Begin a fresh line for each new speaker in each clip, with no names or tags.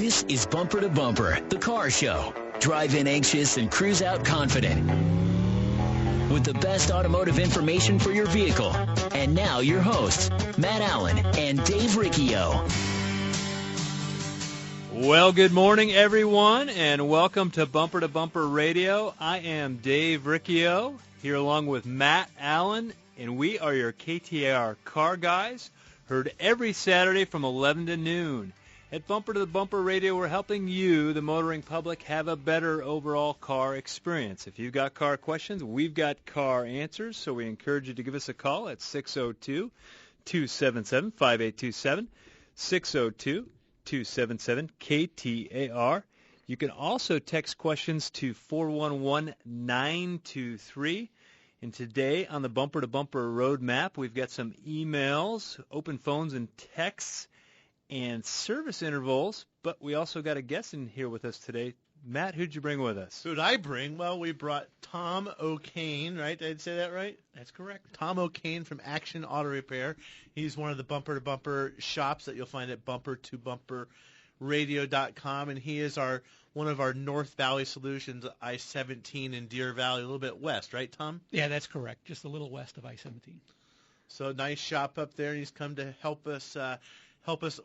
This is Bumper to Bumper, the car show. Drive in anxious and cruise out confident. With the best automotive information for your vehicle. And now your hosts, Matt Allen and Dave Riccio.
Well, good morning, everyone, and welcome to Bumper Radio. I am Dave Riccio, here along with Matt Allen, and we are your KTAR car guys, heard every Saturday from 11 to noon. At Bumper to Bumper Radio, we're helping you, the motoring public, have a better overall car experience. If you've got car questions, we've got car answers, so we encourage you to give us a call at 602-277-5827, 602-277-KTAR. You can also text questions to 411-923. And today on the Bumper to Bumper Roadmap, we've got some emails, open phones and texts, and service intervals, but we also got a guest in here with us today. Matt, who'd you bring with us?
Who'd I bring? Well, we brought Tom O'Kane, right? Did I say that right?
That's correct.
Tom O'Kane from Action Auto Repair. He's one of the bumper-to-bumper shops that you'll find at bumper-to-bumper-radio.com, and he is one of our North Valley Solutions, I-17 in Deer Valley, a little bit west, right, Tom?
Yeah, that's correct. Just a little west of I-17.
So nice shop up there, and he's come to help us.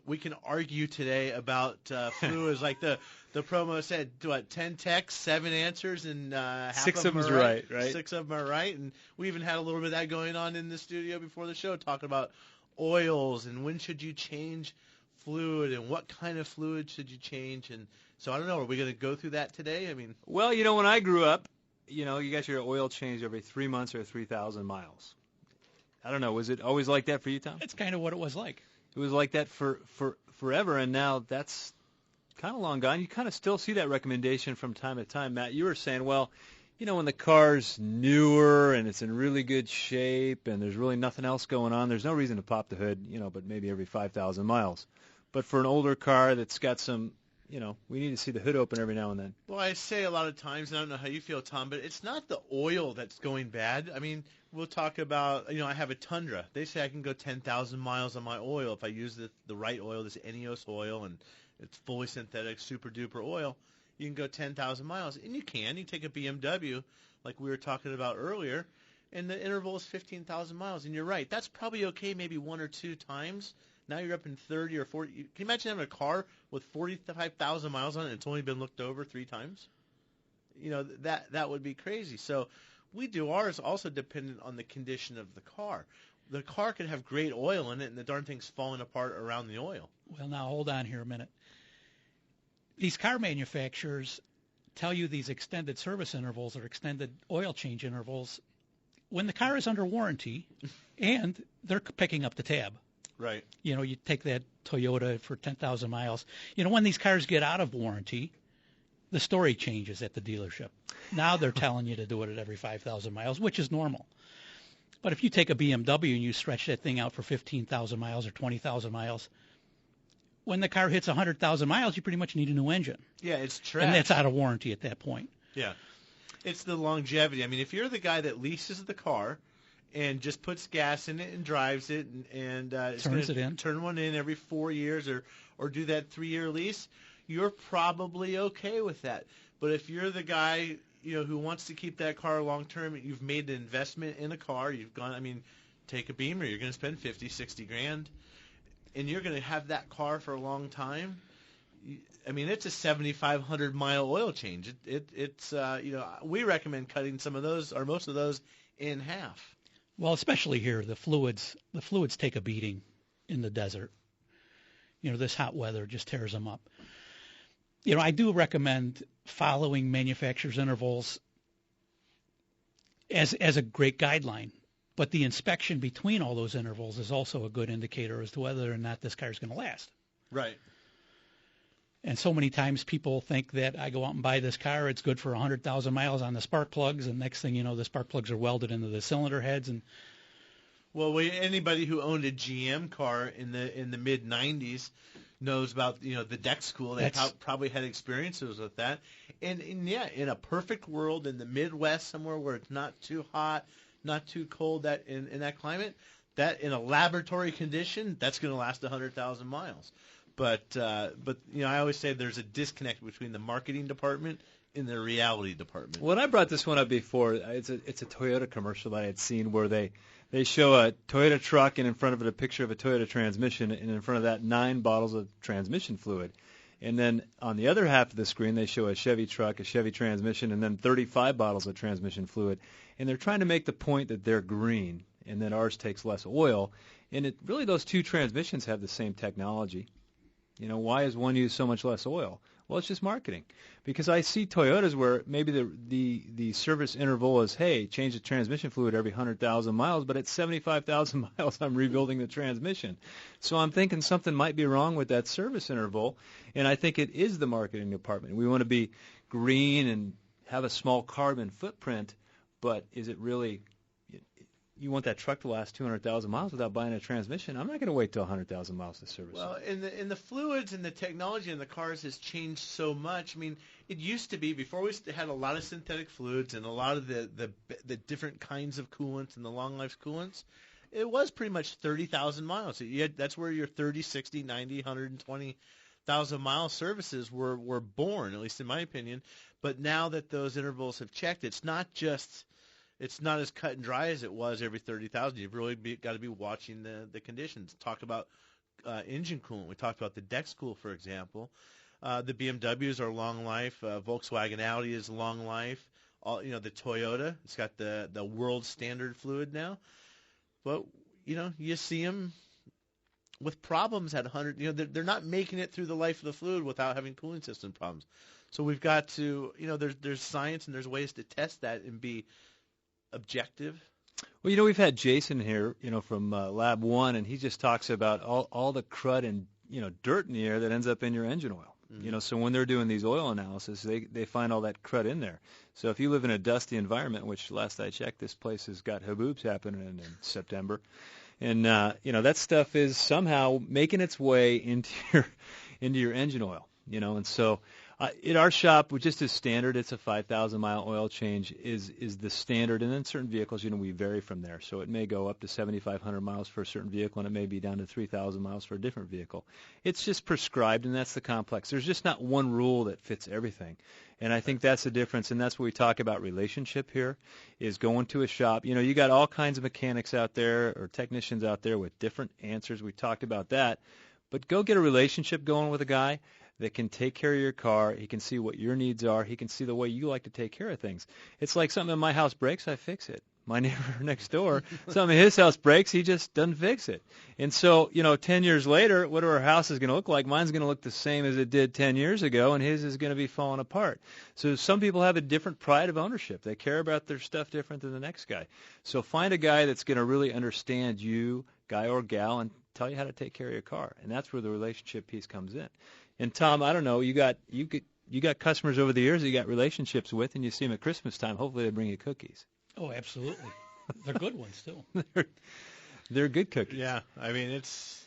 We can argue today about fluids. Like the promo said, 10 texts, 7 answers, and half
6
of them
are
right.
Right?
6 of them are right. And we even had a little bit of that going on in the studio before the show, talking about oils and when should you change fluid and what kind of fluid should you change. And so I don't know, are we going to go through that today? I mean,
well, when I grew up, you got your oil changed every 3 months or 3,000 miles. I don't know. Was it always like that for you, Tom?
It's kind of what it was like.
It was like that for forever, and now that's kind of long gone. You kind of still see that recommendation from time to time. Matt, you were saying, well, when the car's newer and it's in really good shape and there's really nothing else going on, there's no reason to pop the hood, but maybe every 5,000 miles. But for an older car that's got some, we need to see the hood open every now and then.
Well, I say a lot of times, and I don't know how you feel, Tom, but it's not the oil that's going bad. I mean, we'll talk about, I have a Tundra. They say I can go 10,000 miles on my oil if I use the right oil, this Eneos oil, and it's fully synthetic, super-duper oil. You can go 10,000 miles, and you can. You take a BMW, like we were talking about earlier, and the interval is 15,000 miles. And you're right. That's probably okay maybe 1 or 2 times. Now you're up in 30 or 40. Can you imagine having a car with 45,000 miles on it and it's only been looked over 3 times? That would be crazy. So we do ours also dependent on the condition of the car. The car could have great oil in it, and the darn thing's falling apart around the oil.
Well, now hold on here a minute. These car manufacturers tell you these extended service intervals or extended oil change intervals when the car is under warranty and they're picking up the tab.
Right.
You take that Toyota for 10,000 miles. When these cars get out of warranty, the story changes at the dealership. Now they're telling you to do it at every 5,000 miles, which is normal. But if you take a BMW and you stretch that thing out for 15,000 miles or 20,000 miles, when the car hits 100,000 miles, you pretty much need a new engine.
Yeah, it's trash.
And that's out of warranty at that point.
Yeah. It's the longevity. I mean, if you're the guy that leases the car and just puts gas in it and drives it and
turns it in,
turn one in every 4 years or do that 3-year lease, you're probably okay with that. But if you're the guy, who wants to keep that car long term, you've made an investment in a car, take a Beamer, you're going to spend 50, 60 grand, and you're going to have that car for a long time. It's a 7,500 mile oil change. It's we recommend cutting some of those or most of those in half.
Well, especially here, the fluids take a beating in the desert. This hot weather just tears them up. I do recommend following manufacturer's intervals as a great guideline, but the inspection between all those intervals is also a good indicator as to whether or not this car is going to last.
Right.
And so many times people think that I go out and buy this car, it's good for 100,000 miles on the spark plugs, and next thing you know, the spark plugs are welded into the cylinder heads. And
anybody who owned a GM car in the mid 90s knows about the deck school. They probably had experiences with that. And yeah, in a perfect world in the Midwest somewhere where it's not too hot, not too cold, that in that climate, that in a laboratory condition, that's going to last 100,000 miles. But I always say there's a disconnect between the marketing department and the reality department.
When I brought this one up before, it's a Toyota commercial that I had seen where they show a Toyota truck and in front of it a picture of a Toyota transmission, and in front of that 9 bottles of transmission fluid. And then on the other half of the screen, they show a Chevy truck, a Chevy transmission, and then 35 bottles of transmission fluid. And they're trying to make the point that they're green and that ours takes less oil. And really those two transmissions have the same technology. Why is one use so much less oil? Well, it's just marketing. Because I see Toyotas where maybe the service interval is, hey, change the transmission fluid every 100,000 miles, but at 75,000 miles I'm rebuilding the transmission. So I'm thinking something might be wrong with that service interval, and I think it is the marketing department. We want to be green and have a small carbon footprint, but is it really... You want that truck to last 200,000 miles without buying a transmission? I'm not going to wait till 100,000 miles to service.
Well, and the fluids and the technology in the cars has changed so much. I mean, it used to be before we had a lot of synthetic fluids and a lot of the different kinds of coolants and the long life coolants. It was pretty much 30,000 miles. That's where your 30, 60, 90, 120,000 mile services were born, at least in my opinion. But now that those intervals have checked, it's not as cut and dry as it was every 30,000. You've really got to be watching the conditions. Talk about engine coolant. We talked about the Dex Cool, for example. The BMWs are long life. Volkswagen Audi is long life. The Toyota, it's got the world standard fluid now. But you see them with problems at 100. They're not making it through the life of the fluid without having cooling system problems. So we've got to, there's science and there's ways to test that and be objective.
Well, we've had Jason here, from Lab 1, and he just talks about all the crud and, dirt in the air that ends up in your engine oil. Mm-hmm. So when they're doing these oil analysis, they find all that crud in there. So if you live in a dusty environment, which last I checked, this place has got haboobs happening in September, and, that stuff is somehow making its way into your engine oil, and so in our shop, just as standard, it's a 5,000-mile oil change is the standard. And then certain vehicles, we vary from there. So it may go up to 7,500 miles for a certain vehicle, and it may be down to 3,000 miles for a different vehicle. It's just prescribed, and that's the complex. There's just not one rule that fits everything. And I think that's the difference, and that's what we talk about relationship here, is going to a shop. You got all kinds of mechanics out there or technicians out there with different answers. We talked about that. But go get a relationship going with a guy that can take care of your car. He can see what your needs are. He can see the way you like to take care of things. It's like something in my house breaks, I fix it. My neighbor next door, something in his house breaks, he just doesn't fix it. And so, 10 years later, what our house is going to look like, mine's going to look the same as it did 10 years ago, and his is going to be falling apart. So some people have a different pride of ownership. They care about their stuff different than the next guy. So find a guy that's going to really understand you, guy or gal, and tell you how to take care of your car. And that's where the relationship piece comes in. And Tom, I don't know, you got customers over the years that you got relationships with, and you see them at Christmas time. Hopefully they bring you cookies.
Oh, absolutely. They're good ones too.
They're good cookies.
Yeah, I mean that's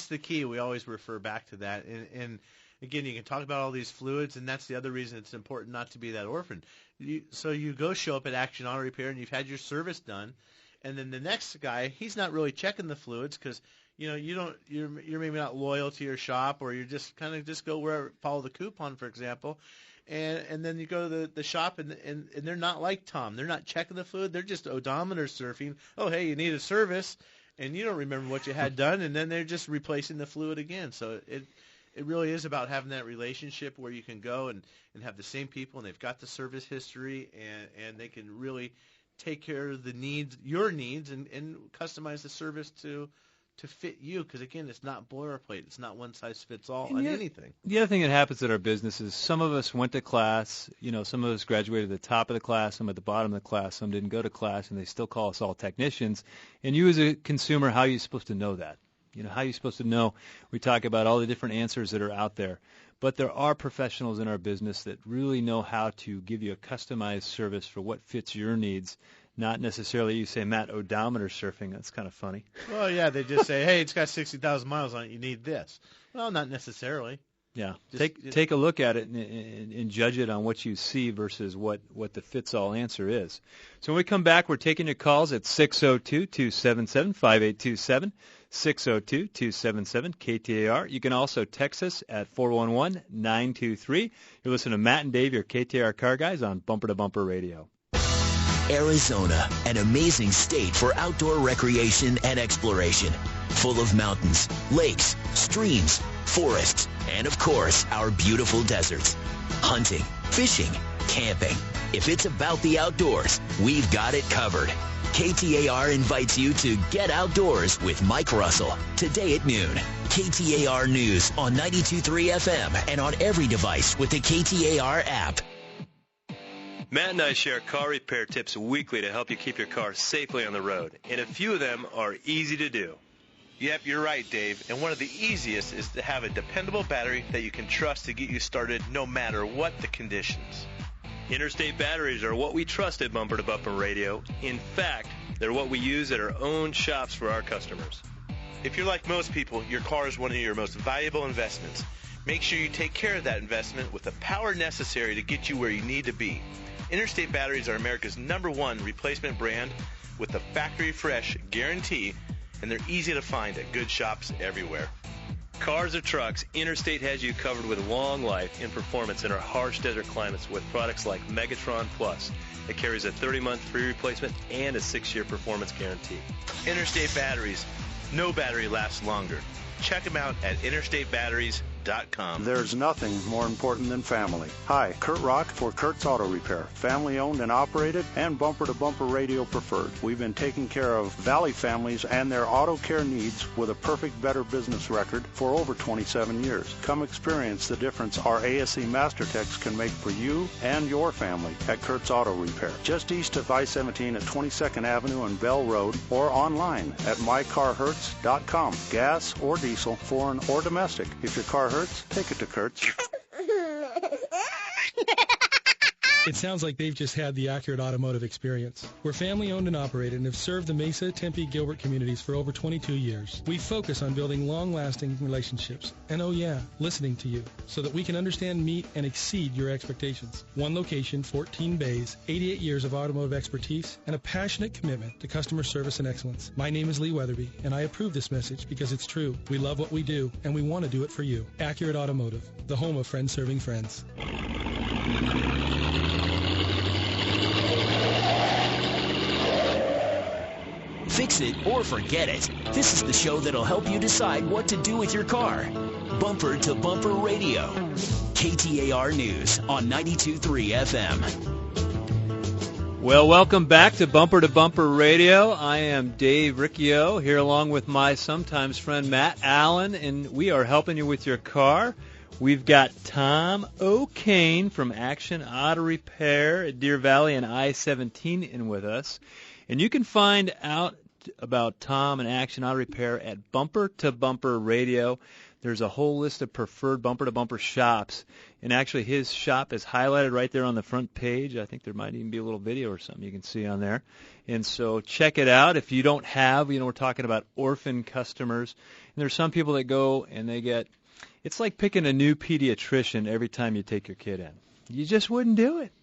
the key. We always refer back to that. And again, you can talk about all these fluids, and that's the other reason it's important not to be that orphan. So you go show up at Action Auto Repair, and you've had your service done, and then the next guy, he's not really checking the fluids because you're maybe not loyal to your shop, or you're just kind of just go wherever, follow the coupon, for example, and then you go to the shop and they're not like Tom. They're not checking the fluid. They're just odometer surfing. Oh, hey, you need a service, and you don't remember what you had done, and then they're just replacing the fluid again. So it really is about having that relationship where you can go and have the same people, and they've got the service history, and they can really take care of your needs, and customize the service to fit you, because again, it's not boilerplate. It's not one size fits all on anything.
The other thing that happens at our business is some of us went to class. Some of us graduated at the top of the class, some at the bottom of the class, some didn't go to class, and they still call us all technicians. And you as a consumer, how are you supposed to know that? How are you supposed to know? We talk about all the different answers that are out there. But there are professionals in our business that really know how to give you a customized service for what fits your needs. Not necessarily, you say, Matt, odometer surfing. That's kind of funny.
Well, yeah, they just say, hey, it's got 60,000 miles on it. You need this. Well, not necessarily.
Yeah. Take a look at it and judge it on what you see versus what the fits-all answer is. So when we come back, we're taking your calls at 602-277-5827, 602-277-KTAR. You can also text us at 411-923. You're listening to Matt and Dave, your KTAR car guys on Bumper to Bumper Radio.
Arizona, an amazing state for outdoor recreation and exploration. Full of mountains, lakes, streams, forests, and of course, our beautiful deserts. Hunting, fishing, camping. If it's about the outdoors, we've got it covered. KTAR invites you to Get Outdoors with Mike Russell today at noon. KTAR News on 92.3 FM and on every device with the KTAR app.
Matt and I share car repair tips weekly to help you keep your car safely on the road, and a few of them are easy to do.
Yep, you're right, Dave. And one of the easiest is to have a dependable battery that you can trust to get you started no matter what the conditions.
Interstate batteries are what we trust at Bumper to Bumper Radio. In fact, they're what we use at our own shops for our customers.
If you're like most people, your car is one of your most valuable investments. Make sure you take care of that investment with the power necessary to get you where you need to be. Interstate batteries are America's #1 replacement brand with the factory fresh guarantee, and they're easy to find at good shops everywhere.
Cars or trucks, Interstate has you covered with long life and performance in our harsh desert climates with products like Megatron Plus. It carries a 30-month free replacement and a 6-year performance guarantee.
Interstate batteries. No battery lasts longer. Check them out at interstatebatteries.com.
There's nothing more important than family. Hi, Kurt Rock for Kurt's Auto Repair. Family owned and operated and Bumper to Bumper Radio preferred. We've been taking care of Valley families and their auto care needs with a perfect Better Business record for over 27 years. Come experience the difference our ASE Master Techs can make for you and your family at Kurt's Auto Repair. Just east of I-17 at 22nd Avenue and Bell Road, or online at mycarhurts.com. Gas or diesel, foreign or domestic. If your car hurts, take it to Kurt's.
It sounds like they've just had the accurate automotive experience. We're family-owned and operated and have served the Mesa, Tempe, Gilbert communities for over 22 years. We focus on building long-lasting relationships and, oh yeah, listening to you so that we can understand, meet, and exceed your expectations. One location, 14 bays, 88 years of automotive expertise, and a passionate commitment to customer service and excellence. My name is Lee Weatherby, and I approve this message because it's true. We love what we do, and we want to do it for you. Accurate Automotive, the home of friends serving friends.
Fix it or forget it. This is the show that'll help you decide what to do with your car. Bumper to Bumper Radio. KTAR News on 92.3 FM.
Well, welcome back to Bumper Radio. I am Dave Riccio here along with my sometimes friend Matt Allen, and we are helping you with your car. We've got Tom O'Kane from Action Auto Repair at Deer Valley and I-17 in with us. And you can find out about Tom and Action Auto Repair at Bumper to Bumper Radio. There's a whole list of preferred Bumper to Bumper shops. And actually his shop is highlighted right there on the front page. I think there might even be a little video or something you can see on there. And so check it out. If you don't have, we're talking about orphan customers. And there's some people that go and they get, it's like picking a new pediatrician every time you take your kid in. You just wouldn't do it.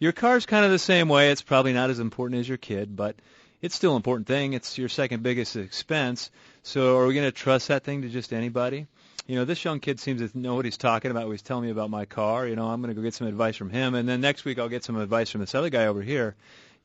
Your car's kind of the same way. It's probably not as important as your kid, but it's still an important thing. It's your second biggest expense. So are we going to trust that thing to just anybody? This young kid seems to know what he's talking about. He's telling me about my car. I'm going to go get some advice from him, and then next week I'll get some advice from this other guy over here.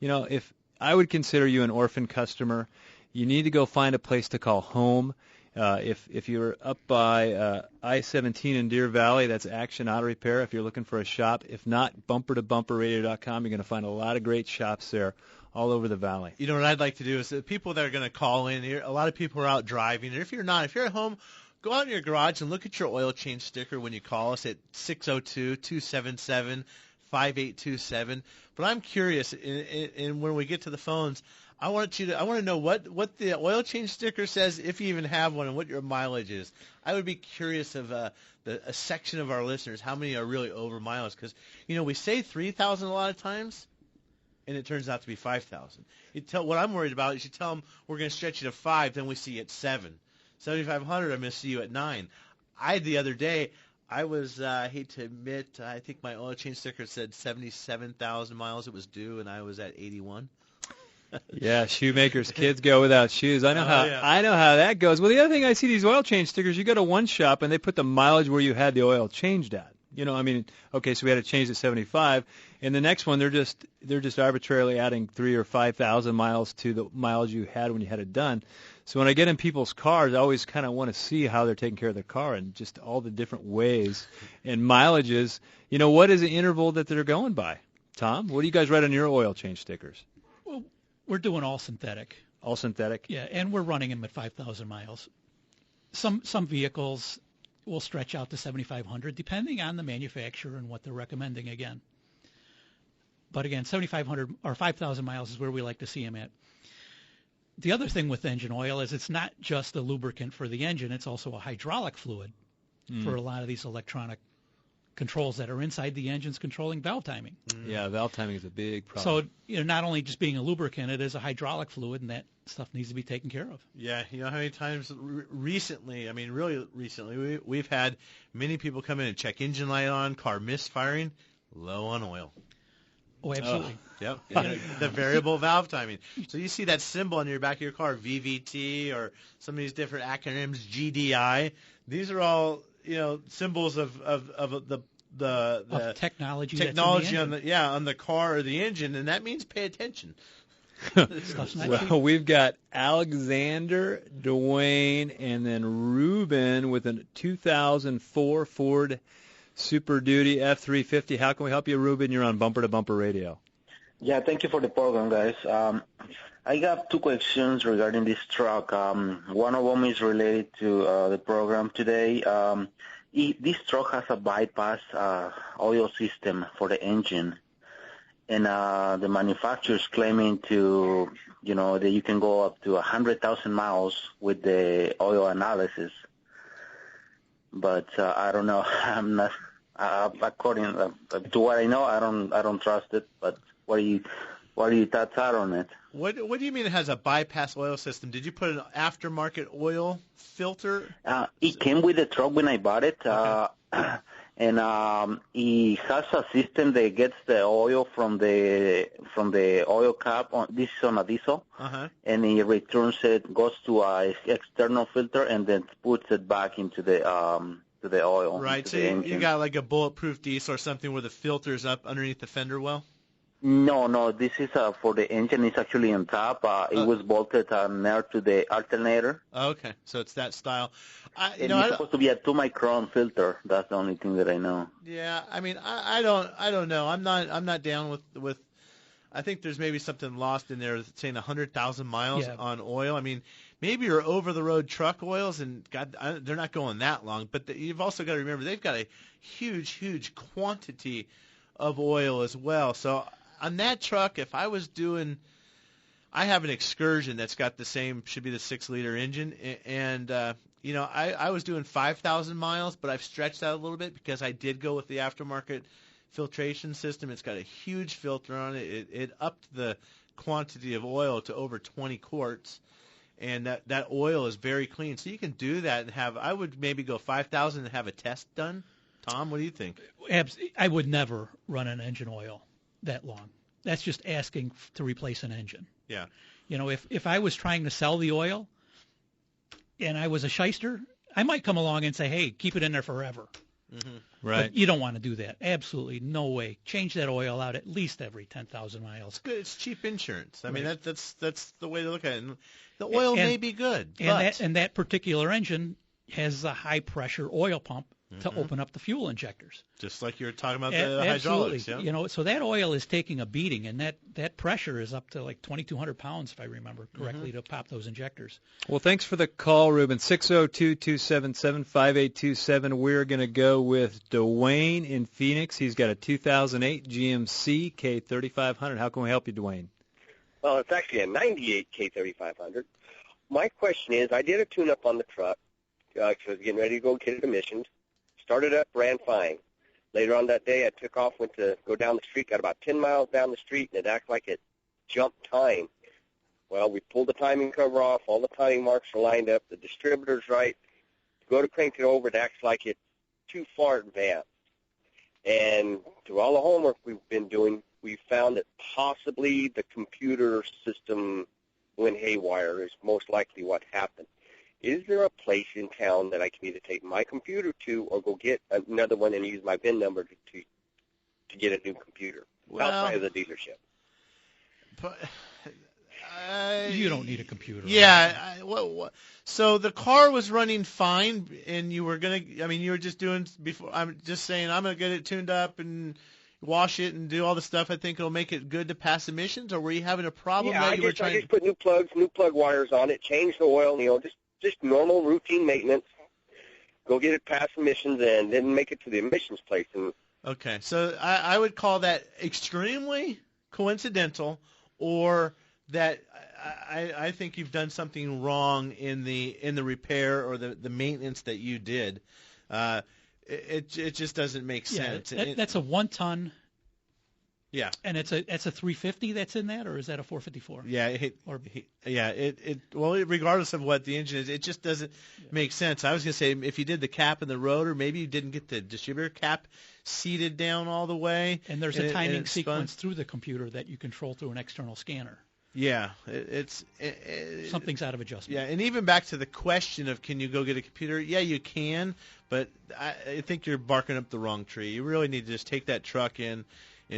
If I would consider you an orphan customer, you need to go find a place to call home. If you're up by I-17 in Deer Valley, that's Action Auto Repair if you're looking for a shop. If not, bumpertobumperradio.com. You're going to find a lot of great shops there all over the valley.
What I'd like to do is the people that are going to call in here, a lot of people are out driving. And if you're at home, go out in your garage and look at your oil change sticker when you call us at 602-277-5827. But I'm curious, and when we get to the phones, I want to know what the oil change sticker says, if you even have one, and what your mileage is. I would be curious of a section of our listeners, how many are really over miles, because we say 3,000 a lot of times, and it turns out to be 5,000. What I'm worried about is you tell them we're going to stretch you to 5, then we see you at 7. 7,500, I'm going to see you at 9. The other day, I was, I hate to admit, I think my oil change sticker said 77,000 miles it was due, and I was at 81.
Yeah, shoemakers' kids go without shoes. I know
yeah.
I know how that goes. Well, the other thing I see these oil change stickers, you go to one shop and they put the mileage where you had the oil changed at. You know, I mean, okay, so we had to change to 75, and the next one they're just arbitrarily adding 3,000 or 5,000 miles to the mileage you had when you had it done. So when I get in people's cars, I always kind of want to see how they're taking care of their car and just all the different ways and mileages. You know, what is the interval that they're going by? Tom, what do you guys write on your oil change stickers?
Well, we're doing all synthetic.
All synthetic?
Yeah, and we're running them at 5,000 miles. Some vehicles will stretch out to 7,500, depending on the manufacturer and what they're recommending again. But again, 7,500 or 5,000 miles is where we like to see them at. The other thing with engine oil is it's not just a lubricant for the engine, it's also a hydraulic fluid for a lot of these electronic controls that are inside the engines controlling valve timing.
Yeah, valve timing is a big problem.
So, you know, not only just being a lubricant, it is a hydraulic fluid, and that stuff needs to be taken care of.
Yeah, you know how many times recently, I mean really recently, we've had many people come in and check engine light on, car misfiring, low on oil.
Oh, absolutely.
Yep. The variable valve timing. So you see that symbol on your back of your car, VVT, or some of these different acronyms, GDI. These are all, you know, symbols of the
technology
on the car or the engine, and that means pay attention.
Well, we've got Alexander, Dwayne, and then Ruben with a 2004 Ford Super Duty F350. How can we help you, Ruben? You're on Bumper to Bumper Radio.
Yeah, thank you for the program, guys. I got two questions regarding this truck. One of them is related to the program today. This truck has a bypass oil system for the engine, and the manufacturer's claiming to, you know, that you can go up to 100,000 miles with the oil analysis. But I don't know. I'm not. According to what I know, I don't trust it. But what are your thoughts on it?
What do you mean it has a bypass oil system? Did you put an aftermarket oil filter?
It came with the truck when I bought it,
Okay.
And it has a system that gets the oil from the oil cap. This is on a diesel, and it returns it, goes to a external filter, and then puts it back into the oil.
Right. So you got like a bulletproof diesel or something where the filter's up underneath the fender well?
No. This is for the engine. It's actually on top. It was bolted near to the alternator.
Okay, so it's that style.
It's supposed to be a 2-micron filter. That's the only thing that I know.
Yeah, I mean, I don't know. I'm not down with. I think there's maybe something lost in there saying 100,000 miles on oil. I mean, maybe your over-the-road truck oils, and God, they're not going that long. But you've also got to remember they've got a huge quantity of oil as well. So on that truck, if I was doing, I have an Excursion that's got the same, should be the 6-liter engine, and you know, I was doing 5,000 miles, but I've stretched that a little bit because I did go with the aftermarket filtration system. It's got a huge filter on it. It upped the quantity of oil to over 20 quarts, and that oil is very clean. So you can do that and have, I would maybe go 5,000 and have a test done. Tom, what do you think?
I would never run an engine oil that long. That's just asking to replace an engine.
Yeah.
You know, if I was trying to sell the oil and I was a shyster, I might come along and say, hey, keep it in there forever.
Mm-hmm.
Right.
But you don't want to do that. Absolutely no way. Change that oil out at least every 10,000 miles.
It's cheap insurance. I mean,
Right.
that's the way to look at it. And the oil may be good,
and that particular engine has a high-pressure oil pump to open up the fuel injectors.
Just like you were talking about the
Absolutely.
hydraulics. Yeah.
You know, so that oil is taking a beating, and that pressure is up to like 2,200 pounds, if I remember correctly, to pop those injectors.
Well, thanks for the call, Ruben. 602-277-5827. We're going to go with Dwayne in Phoenix. He's got a 2008 GMC K3500. How can we help you, Dwayne?
Well, it's actually a 98 K3500. My question is, I did a tune-up on the truck because I was getting ready to go get it emissioned. Started up, ran fine. Later on that day, I took off, went to go down the street, got about 10 miles down the street, and it acted like it jumped time. Well, we pulled the timing cover off. All the timing marks are lined up. The distributor's right. Go to crank it over, it acts like it's too far advanced. And through all the homework we've been doing, we found that possibly the computer system went haywire is most likely what happened. Is there a place in town that I can either take my computer to or go get another one and use my VIN number to get a new computer outside of the dealership?
But,
you don't need a computer.
Yeah. So the car was running fine, and you were you were just doing before. I'm just saying I'm gonna get it tuned up and wash it and do all the stuff. I think it'll make it good to pass emissions. Or were you having a problem
Yeah,
that you were
I just put new plug wires on it, changed the oil, just normal routine maintenance. Go get it past emissions and then make it to the emissions place.
Okay, so I would call that extremely coincidental, or that I think you've done something wrong in the repair or the maintenance that you did. It just doesn't make sense.
That's a 1-ton.
Yeah.
And it's a 350 that's in that, or is that a 454?
Yeah. Well, regardless of what the engine is, it just doesn't make sense. I was going to say, if you did the cap and the rotor, maybe you didn't get the distributor cap seated down all the way.
And there's a timing sequence through the computer that you control through an external scanner.
Yeah,
something's out of adjustment.
Yeah, and even back to the question of can you go get a computer? Yeah, you can, but I think you're barking up the wrong tree. You really need to just take that truck in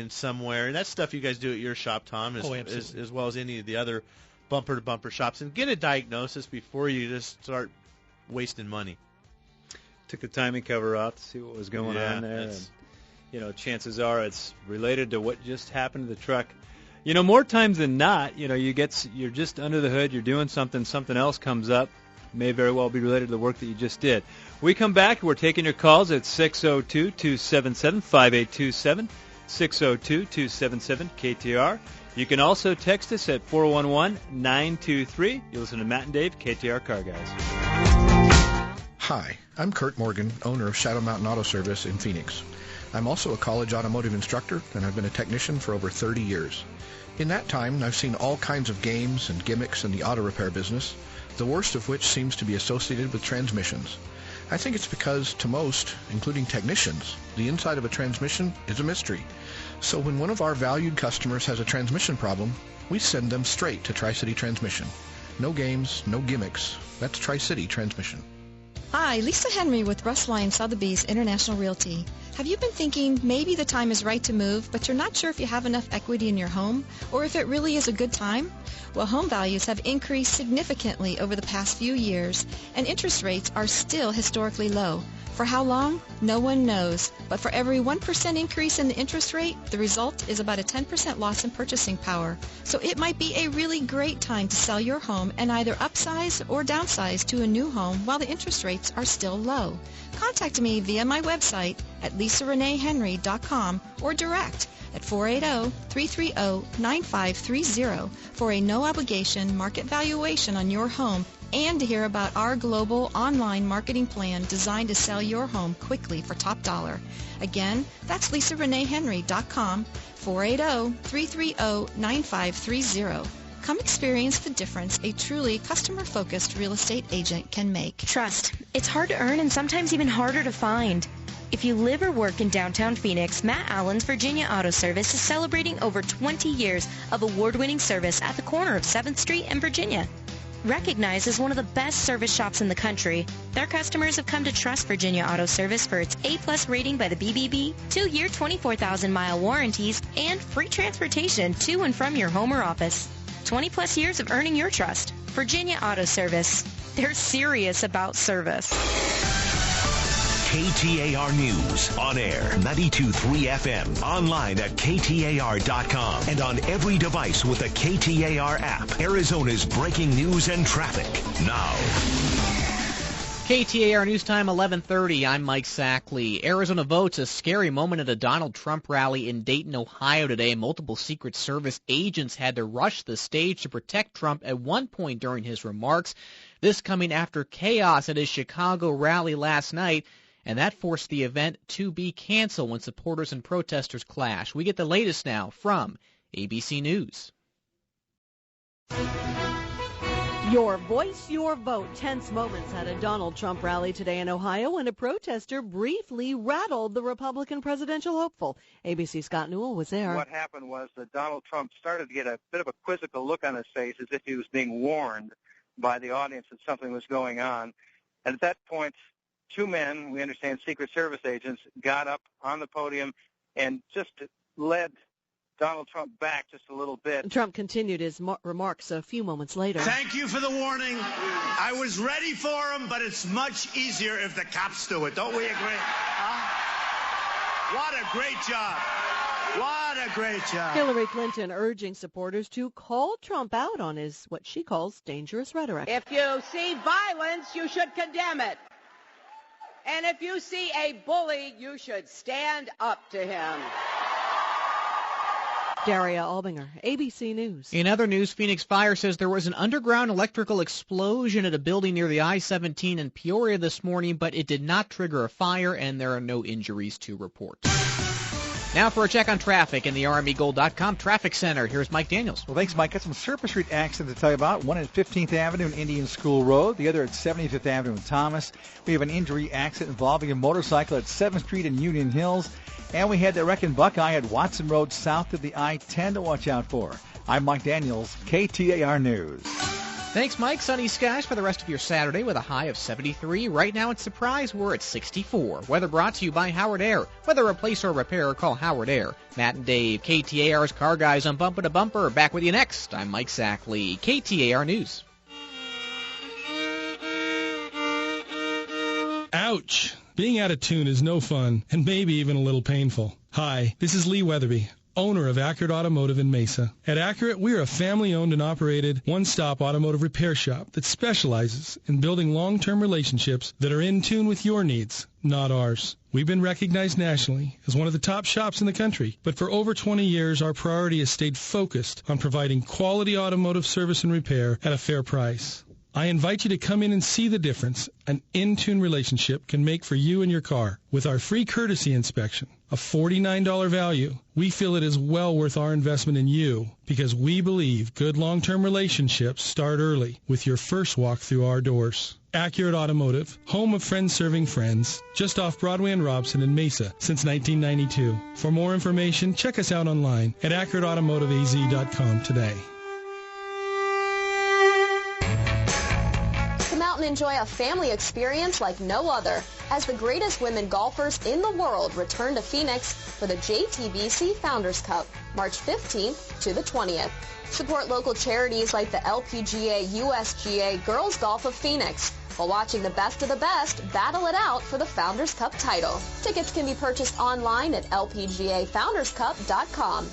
somewhere, and that's stuff you guys do at your shop, Tom, as well as any of the other bumper-to-bumper shops, and get a diagnosis before you just start wasting money.
Took the timing cover off to see what was going on there. And, chances are it's related to what just happened to the truck. More times than not, you're just under the hood, you're doing something else comes up. May very well be related to the work that you just did. We come back, we're taking your calls at 602-277-5827, 602-277-KTAR. You can also text us at 411-923. You listen to Matt and Dave, KTAR Car Guys.
Hi, I'm Kurt Morgan, owner of Shadow Mountain Auto Service in Phoenix. I'm also a college automotive instructor, and I've been a technician for over 30 years. In that time, I've seen all kinds of games and gimmicks in the auto repair business, the worst of which seems to be associated with transmissions. I think it's because, to most, including technicians, the inside of a transmission is a mystery. So when one of our valued customers has a transmission problem, we send them straight to Tri-City Transmission. No games, no gimmicks. That's Tri-City Transmission.
Hi, Lisa Henry with Russ Lyon Sotheby's International Realty. Have you been thinking maybe the time is right to move, but you're not sure if you have enough equity in your home or if it really is a good time? Well, home values have increased significantly over the past few years, and interest rates are still historically low. For how long? No one knows. But for every 1% increase in the interest rate, the result is about a 10% loss in purchasing power. So it might be a really great time to sell your home and either upsize or downsize to a new home while the interest rates are still low. Contact me via my website at lisareneehenry.com or direct at 480-330-9530 for a no-obligation market valuation on your home and to hear about our global online marketing plan designed to sell your home quickly for top dollar. Again, that's lisareneehenry.com, 480-330-9530. Come experience the difference a truly customer-focused real estate agent can make.
Trust. It's hard to earn and sometimes even harder to find. If you live or work in downtown Phoenix, Matt Allen's Virginia Auto Service is celebrating over 20 years of award-winning service at the corner of 7th Street and Virginia. Recognized as one of the best service shops in the country, their customers have come to trust Virginia Auto Service for its A+ rating by the BBB, 2-year 24,000-mile warranties, and free transportation to and from your home or office. 20-plus years of earning your trust. Virginia Auto Service. They're serious about service.
KTAR News, on air, 92.3 FM, online at KTAR.com, and on every device with the KTAR app. Arizona's breaking news and traffic, now.
KTAR News Time, 11:30. I'm Mike Sackley. Arizona votes a scary moment at a Donald Trump rally in Dayton, Ohio today. Multiple Secret Service agents had to rush the stage to protect Trump at one point during his remarks. This coming after chaos at his Chicago rally last night, and that forced the event to be canceled when supporters and protesters clashed. We get the latest now from ABC News.
Your voice, your vote. Tense moments at a Donald Trump rally today in Ohio when a protester briefly rattled the Republican presidential hopeful. ABC's Scott Newell was there.
What happened was that Donald Trump started to get a bit of a quizzical look on his face as if he was being warned by the audience that something was going on. And at that point, two men, we understand Secret Service agents, got up on the podium and just led Donald Trump back just a little bit.
Trump continued his remarks a few moments later.
Thank you for the warning. I was ready for him, but it's much easier if the cops do it. Don't we agree? What a great job. What a great job.
Hillary Clinton urging supporters to call Trump out on his, what she calls, dangerous rhetoric.
If you see violence, you should condemn it. And if you see a bully, you should stand up to him.
Daria Albinger, ABC News.
In other news, Phoenix Fire says there was an underground electrical explosion at a building near the I-17 in Peoria this morning, but it did not trigger a fire, and there are no injuries to report. Now for a check on traffic in the RMEGold.com Traffic Center. Here's Mike Daniels.
Well, thanks, Mike. Got some Surface Street accidents to tell you about. One at 15th Avenue and Indian School Road. The other at 75th Avenue and Thomas. We have an injury accident involving a motorcycle at 7th Street and Union Hills. And we had the wreck in Buckeye at Watson Road south of the I-10 to watch out for. I'm Mike Daniels, KTAR News.
Thanks, Mike. Sunny skies for the rest of your Saturday with a high of 73. Right now at Surprise, we're at 64. Weather brought to you by Howard Air. Whether replace or repair, call Howard Air. Matt and Dave, KTAR's Car Guys on Bumper to Bumper. Back with you next. I'm Mike Sackley, KTAR News.
Ouch! Being out of tune is no fun, and maybe even a little painful. Hi, this is Lee Weatherby, owner of Accurate Automotive in Mesa. At Accurate, we are a family-owned and operated one-stop automotive repair shop that specializes in building long-term relationships that are in tune with your needs, not ours. We've been recognized nationally as one of the top shops in the country, but for over 20 years, our priority has stayed focused on providing quality automotive service and repair at a fair price. I invite you to come in and see the difference an in-tune relationship can make for you and your car. With our free courtesy inspection, a $49 value, we feel it is well worth our investment in you because we believe good long-term relationships start early with your first walk through our doors. Accurate Automotive, home of friends serving friends, just off Broadway and Robson in Mesa since 1992. For more information, check us out online at AccurateAutomotiveAZ.com today.
And enjoy a family experience like no other as the greatest women golfers in the world return to Phoenix for the JTBC Founders Cup, March 15th to the 20th. Support local charities like the LPGA USGA Girls Golf of Phoenix while watching the best of the best battle it out for the Founders Cup title. Tickets can be purchased online at lpgafounderscup.com.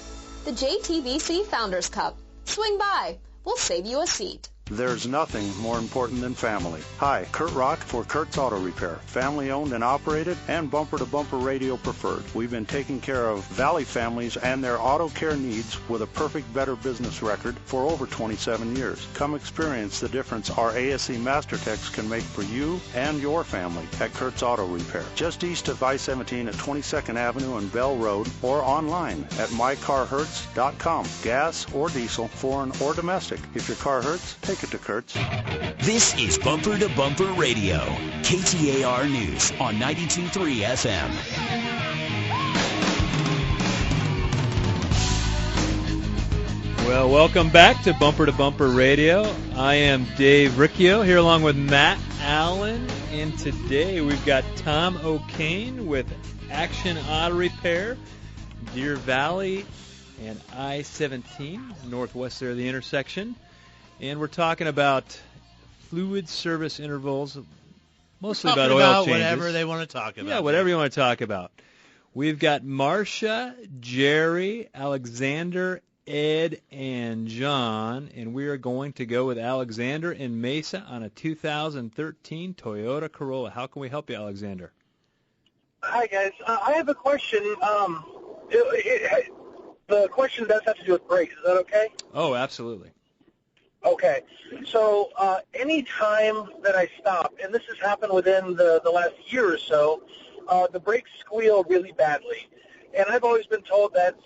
The JTBC Founders Cup. Swing by. We'll save you a seat.
There's nothing more important than family. Hi, Kurt Rock for Kurt's Auto Repair. Family owned and operated and bumper-to-bumper radio preferred. We've been taking care of Valley families and their auto care needs with a perfect Better Business record for over 27 years. Come experience the difference our ASE MasterTechs can make for you and your family at Kurt's Auto Repair. Just east of I-17 at 22nd Avenue and Bell Road or online at mycarhurts.com. Gas or diesel, foreign or domestic. If your car hurts, take it to Kurtz.
This is Bumper to Bumper Radio, KTAR News on 92.3 FM.
Well, welcome back to Bumper Radio. I am Dave Riccio here along with Matt Allen, and today we've got Tom O'Kane with Action Auto Repair, Deer Valley and I-17, northwest there of the intersection. And we're talking about fluid service intervals, mostly about oil changes.
Whatever they want to talk about.
Yeah, whatever you want to talk about. We've got Marcia, Jerry, Alexander, Ed, and John, and we are going to go with Alexander in Mesa on a 2013 Toyota Corolla. How can we help you, Alexander?
Hi, guys. I have a question. The question does have to do with brakes. Is that okay?
Oh, absolutely.
Okay, so any time that I stop, and this has happened within the last year or so, the brakes squeal really badly. And I've always been told that's,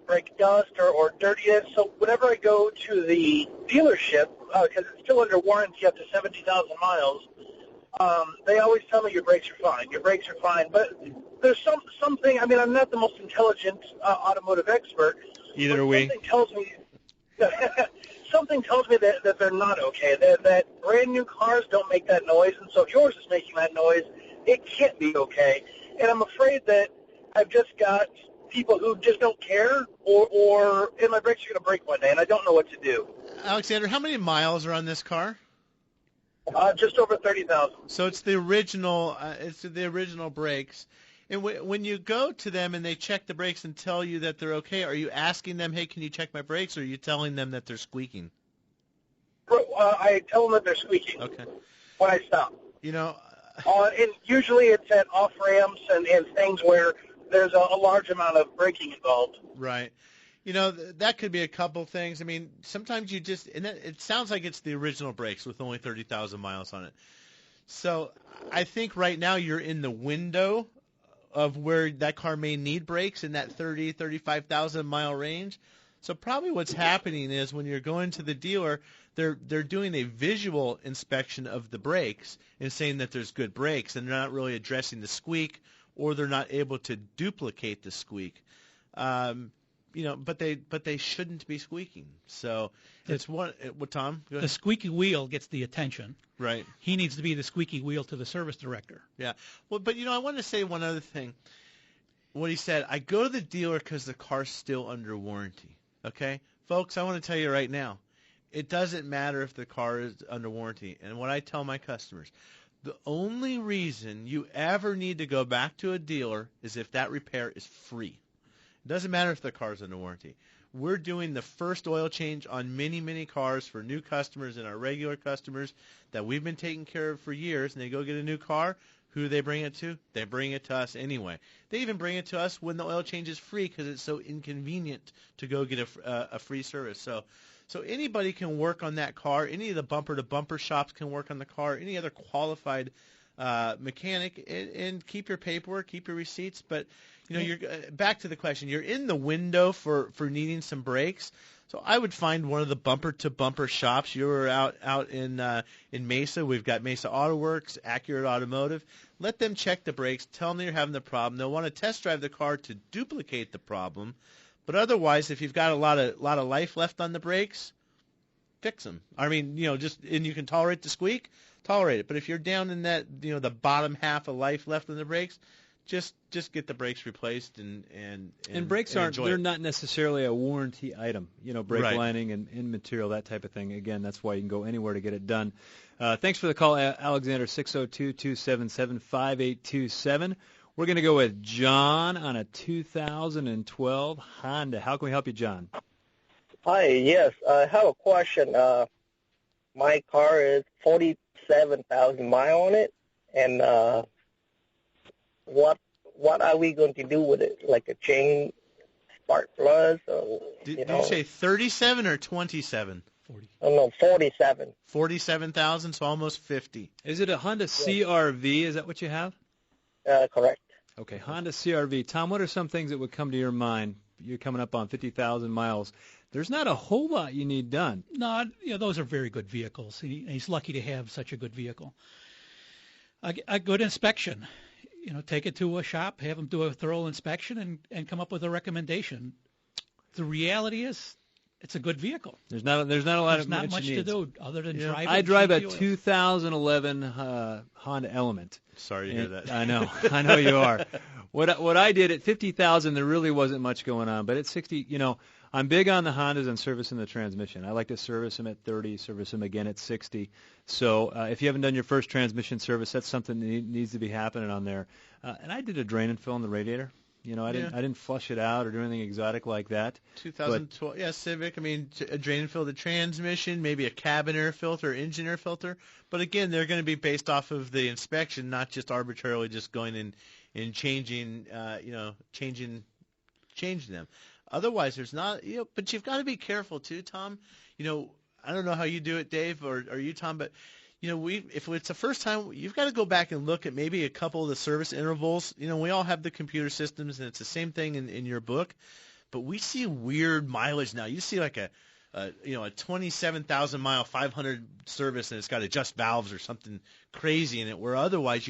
brake dust or dirtiness. So whenever I go to the dealership, because it's still under warranty up to 70,000 miles, they always tell me your brakes are fine. Your brakes are fine. But there's something, I mean, I'm not the most intelligent automotive expert.
Either are we.
Something tells me that they're not okay, that brand new cars don't make that noise, and so if yours is making that noise, it can't be okay. And I'm afraid that I've just got people who just don't care, and my brakes are going to break one day, and I don't know what to do.
Alexander, how many miles are on this car?
Just over 30,000.
So it's the original. It's the original brakes. And when you go to them and they check the brakes and tell you that they're okay, are you asking them, hey, can you check my brakes, or are you telling them that they're squeaking?
I tell them that they're squeaking.
Okay.
When I stop.
And
usually it's at off ramps and things where there's a large amount of braking involved.
Right. That could be a couple things. I mean, sometimes you just, and it sounds like it's the original brakes with only 30,000 miles on it. So I think right now you're in the window of where that car may need brakes in that 35,000 mile range. So probably what's happening is when you're going to the dealer, they're doing a visual inspection of the brakes and saying that there's good brakes, and they're not really addressing the squeak, or they're not able to duplicate the squeak. But they shouldn't be squeaking. So it's what Tom? Go ahead.
The squeaky wheel gets the attention.
Right.
He needs to be the squeaky wheel to the service director.
Yeah. Well, but I want to say one other thing. What he said, I go to the dealer because the car's still under warranty. Okay, folks, I want to tell you right now, it doesn't matter if the car is under warranty. And what I tell my customers, the only reason you ever need to go back to a dealer is if that repair is free. It doesn't matter if the car's under warranty. We're doing the first oil change on many, many cars for new customers and our regular customers that we've been taking care of for years, and they go get a new car. Who do they bring it to? They bring it to us anyway. They even bring it to us when the oil change is free because it's so inconvenient to go get a free service. So anybody can work on that car. Any of the bumper-to-bumper shops can work on the car. Any other qualified mechanic, and keep your paperwork, keep your receipts. But you're back to the question. You're in the window for needing some brakes. So I would find one of the bumper-to-bumper shops. You're out in Mesa. We've got Mesa Auto Works, Accurate Automotive. Let them check the brakes. Tell them that you're having the problem. They'll want to test drive the car to duplicate the problem. But otherwise, if you've got a lot of life left on the brakes, fix them. I mean, and you can tolerate the squeak, tolerate it. But if you're down in that, the bottom half of life left on the brakes, just get the brakes replaced and
brakes they're not necessarily a warranty item, brake
Right.
lining and material, that type of thing. Again, that's why you can go anywhere to get it done. Thanks for the call, Alexander. 602-277-5827. We're going to go with John on a 2012 Honda. How can we help you, John?
Hi, yes, I have a question. My car is 47,000 miles on it, and what are we going to do with it? Like a chain spark plus? Or,
Did you say 37 or 27?
40. Oh, no, 47.
47,000, so almost 50.
Is it a Honda CR-V? Is that what you have?
Correct.
Okay, Honda CR-V. Tom, what are some things that would come to your mind? You're coming up on 50,000 miles. There's not a whole lot you need done.
No, those are very good vehicles. He's lucky to have such a good vehicle. A good inspection. Take it to a shop, have them do a thorough inspection, and come up with a recommendation. The reality is, it's a good vehicle.
There's not a lot of
not much to do other than drive it.
I drive a 2011 Honda Element.
Sorry to hear that.
I know you are. What I did at 50,000, there really wasn't much going on, but at 60, I'm big on the Hondas and servicing the transmission. I like to service them at 30, service them again at 60. So if you haven't done your first transmission service, that's something that needs to be happening on there. And I did a drain and fill in the radiator. I didn't flush it out or do anything exotic like that.
2012, Civic. I mean, a drain and fill the transmission, maybe a cabin air filter, engine air filter. But again, they're going to be based off of the inspection, not just arbitrarily just going in and changing them. Otherwise, there's not. But you've got to be careful too, Tom. I don't know how you do it, Dave, or you, Tom, but if it's the first time, you've got to go back and look at maybe a couple of the service intervals. We all have the computer systems, and it's the same thing in your book. But we see weird mileage now. You see like a 27,000 mile 500 service, and it's got adjust valves or something crazy in it, where otherwise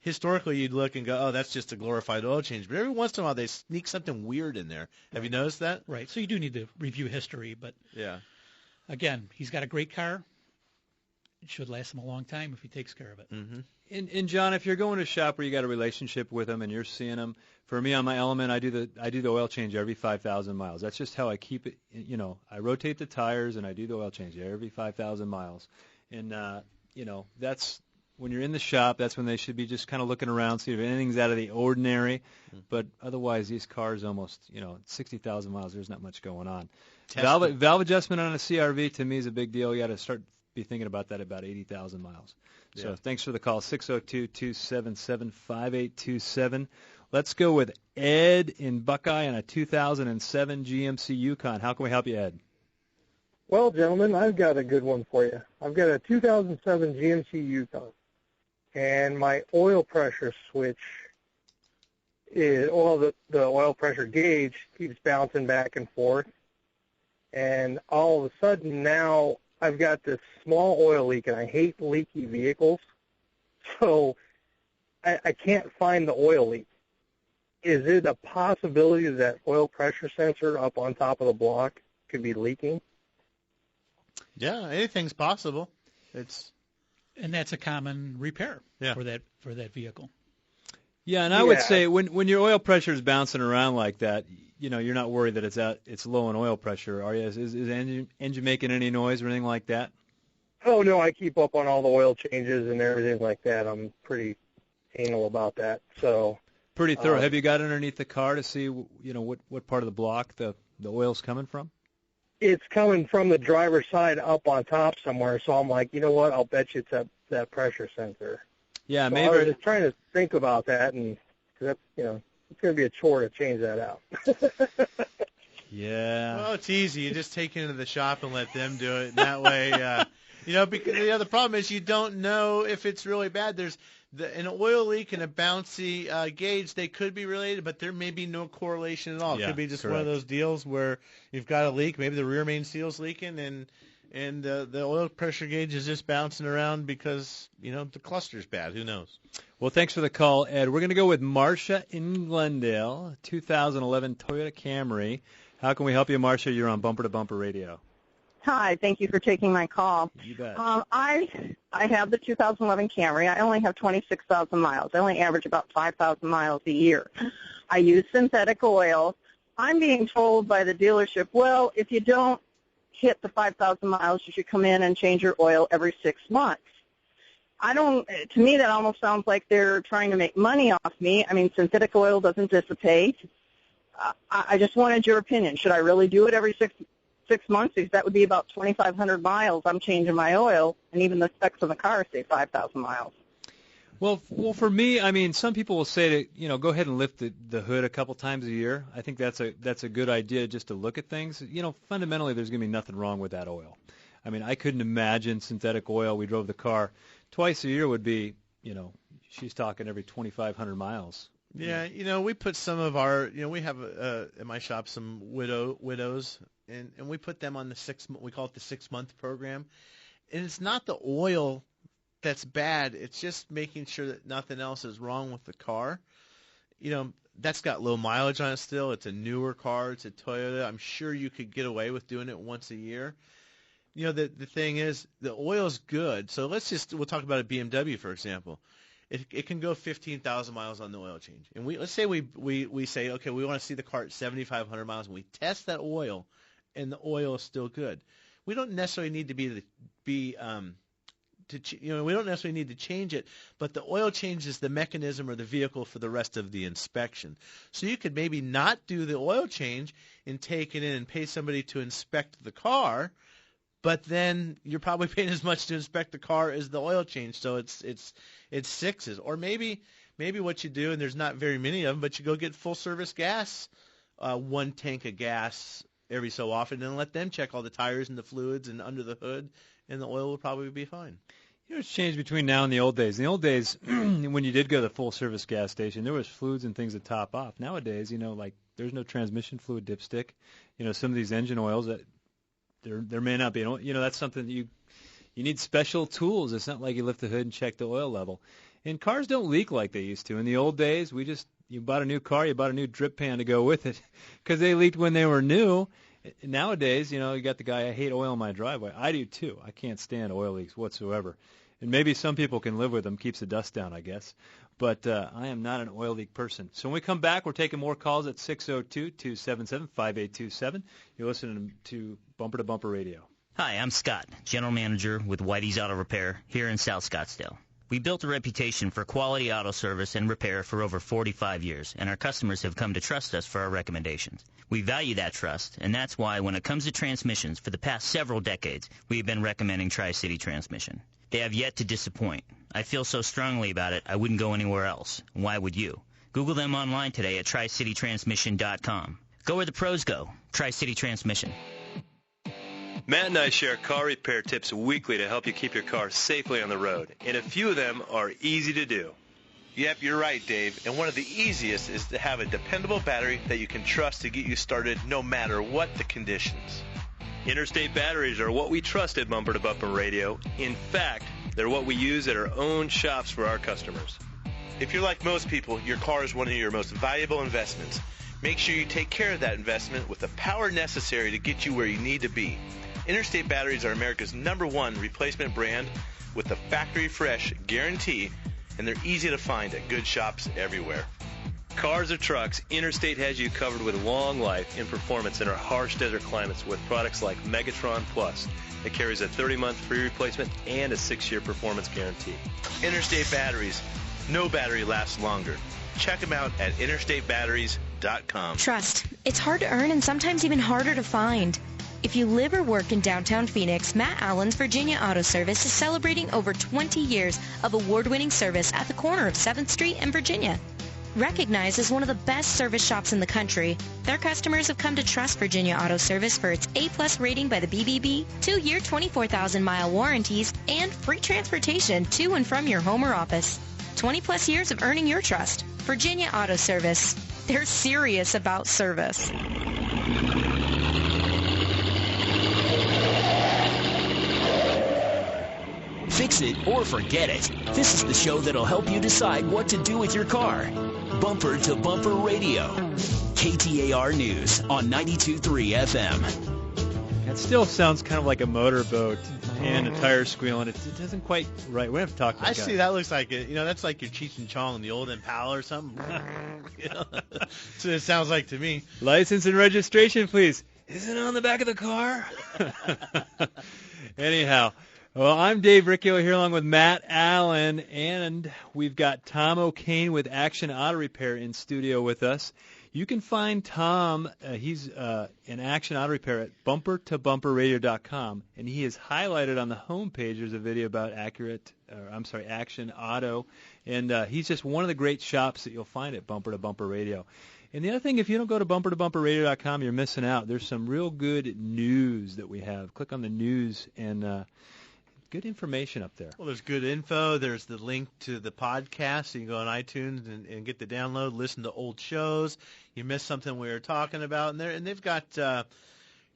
historically you'd look and go, oh, that's just a glorified oil change. But every once in a while they sneak something weird in there. Have you noticed that?
Right. So you do need to review history, but
yeah.
Again, he's got a great car. It should last him a long time if he takes care of it.
Mm-hmm.
And John, if you're going to shop where you got a relationship with them and you're seeing them, for me on my Element, I do the oil change every 5,000 miles. That's just how I keep it. I rotate the tires and I do the oil change every 5,000 miles. And that's when you're in the shop. That's when they should be just kind of looking around, see if anything's out of the ordinary. Mm-hmm. But otherwise, these cars almost 60,000 miles. There's not much going on. Valve adjustment on a CRV to me is a big deal. You got to start be thinking about that about 80,000 miles.
Yeah.
So thanks for the call, 602-277-5827. Let's go with Ed in Buckeye on a 2007 GMC Yukon. How can we help you, Ed?
Well, gentlemen, I've got a good one for you. I've got a 2007 GMC Yukon, and my oil pressure switch the oil pressure gauge keeps bouncing back and forth, and all of a sudden now I've got this small oil leak, and I hate leaky vehicles, so I can't find the oil leak. Is it a possibility that oil pressure sensor up on top of the block could be leaking?
Yeah, anything's possible.
And that's a common repair for that vehicle.
Yeah, and I would say when your oil pressure is bouncing around like that, you're not worried that it's low in oil pressure, are you? Is the engine making any noise or anything like that?
Oh, no, I keep up on all the oil changes and everything like that. I'm pretty anal about that. So
pretty thorough. Have you got underneath the car to see, what part of the block the oil's coming from?
It's coming from the driver's side up on top somewhere, so I'm like, you know what, I'll bet you it's that pressure sensor.
Yeah,
so
maybe.
I was just trying to think about that, and that's, it's going to be a chore to change that out.
Yeah.
Well, it's easy. You just take it into the shop and let them do it. And that way, because the problem is you don't know if it's really bad. There's an oil leak and a bouncy gauge. They could be related, but there may be no correlation at all. It could be just one of those deals where you've got a leak. Maybe the rear main seal's leaking, and the oil pressure gauge is just bouncing around because, the cluster's bad. Who knows?
Well, thanks for the call, Ed. We're going to go with Marcia in Glendale, 2011 Toyota Camry. How can we help you, Marcia? You're on Bumper to Bumper Radio.
Hi, thank you for taking my call.
You bet.
I have the 2011 Camry. I only have 26,000 miles. I only average about 5,000 miles a year. I use synthetic oil. I'm being told by the dealership, well, if you don't hit the 5,000 miles, you should come in and change your oil every 6 months. To me, that almost sounds like they're trying to make money off me. I mean, synthetic oil doesn't dissipate. I just wanted your opinion. Should I really do it every six months? Because that would be about 2,500 miles I'm changing my oil, and even the specs on the car say 5,000 miles.
Well, for me, I mean, some people will say to, go ahead and lift the hood a couple times a year. I think that's a good idea just to look at things. Fundamentally, there's going to be nothing wrong with that oil. I mean, I couldn't imagine synthetic oil. We drove the car twice a year would be, she's talking every 2,500 miles.
Yeah, we put some of our, we have in my shop some widows, and we put them on we call it the 6-month program. And it's not the oil that's bad. It's just making sure that nothing else is wrong with the car. That's got low mileage on it still. It's a newer car. It's a Toyota. I'm sure you could get away with doing it once a year. The thing is, the oil's good. So we'll talk about a BMW, for example. It can go 15,000 miles on the oil change. And let's say we say, okay, we want to see the car at 7,500 miles, and we test that oil, and the oil is still good. We don't necessarily need to we don't necessarily need to change it, but the oil change is the mechanism or the vehicle for the rest of the inspection. So you could maybe not do the oil change and take it in and pay somebody to inspect the car, but then you're probably paying as much to inspect the car as the oil change. So it's sixes. Or maybe what you do, and there's not very many of them, but you go get full service gas, 1 tank of gas every so often, and let them check all the tires and the fluids and under the hood, and the oil will probably be fine.
You know, it's changed between now and the old days. In the old days, when you did go to the full-service gas station, there was fluids and things to top off. Nowadays, like there's no transmission fluid dipstick. Some of these engine oils that there may not be. That's something that you need special tools. It's not like you lift the hood and check the oil level. And cars don't leak like they used to. In the old days, you bought a new car, you bought a new drip pan to go with it because they leaked when they were new. Nowadays, you got the guy, I hate oil in my driveway. I do too. I can't stand oil leaks whatsoever. And maybe some people can live with them, keeps the dust down, I guess. But I am not an oil leak person. So when we come back, we're taking more calls at 602-277-5827. You're listening to Bumper to Bumper Radio.
Hi, I'm Scott, General Manager with Whitey's Auto Repair here in South Scottsdale. We built a reputation for quality auto service and repair for over 45 years, and our customers have come to trust us for our recommendations. We value that trust, and that's why when it comes to transmissions, for the past several decades, we've been recommending Tri-City Transmission. They have yet to disappoint. I feel so strongly about it, I wouldn't go anywhere else. Why would you? Google them online today at TriCityTransmission.com. Go where the pros go. Tri-City Transmission.
Matt and I share car repair tips weekly to help you keep your car safely on the road, and a few of them are easy to do.
Yep, you're right, Dave. And one of the easiest is to have a dependable battery that you can trust to get you started no matter what the conditions.
Interstate batteries are what we trust at Bumper to Bumper Radio. In fact, they're what we use at our own shops for our customers.
If you're like most people, your car is one of your most valuable investments. Make sure you take care of that investment with the power necessary to get you where you need to be. Interstate batteries are America's #1 replacement brand with the factory fresh guarantee, and they're easy to find at good shops everywhere.
Cars or trucks, Interstate has you covered with long life and performance in our harsh desert climates with products like Megatron Plus that carries a 30-month free replacement and a 6-year performance guarantee.
Interstate batteries. No battery lasts longer. Check them out at interstatebatteries.com.
Trust. It's hard to earn and sometimes even harder to find. If you live or work in downtown Phoenix, Matt Allen's Virginia Auto Service is celebrating over 20 years of award-winning service at the corner of 7th Street and Virginia. Recognized as one of the best service shops in the country, their customers have come to trust Virginia Auto Service for its A-plus rating by the BBB, 2-year 24,000-mile warranties, and free transportation to and from your home or office. 20-plus years of earning your trust. Virginia Auto Service. They're serious about service.
Fix it or forget it. This is the show that'll help you decide what to do with your car. Bumper to Bumper Radio. KTAR News on 92.3 FM.
That still sounds kind of like a motorboat and a tire squealing. It doesn't quite right. We have to talk about that.
I see that looks like it. That's like your Cheech and Chong in the old Impala or something. That's what it sounds like to me.
License and registration, please. Is it on the back of the car? Anyhow. Well, I'm Dave Riccio here along with Matt Allen, and we've got Tom O'Kane with Action Auto Repair in studio with us. You can find Tom, he's in Action Auto Repair at bumpertobumperradio.com, and he is highlighted on the homepage. There's a video about Action Auto, and he's just one of the great shops that you'll find at Bumper to Bumper Radio. And the other thing, if you don't go to bumpertobumperradio.com, you're missing out. There's some real good news that we have. Click on the news and good information up there.
Well, there's good info. There's the link to the podcast. So you can go on iTunes and get the download, listen to old shows. You missed something we were talking about, and they've got,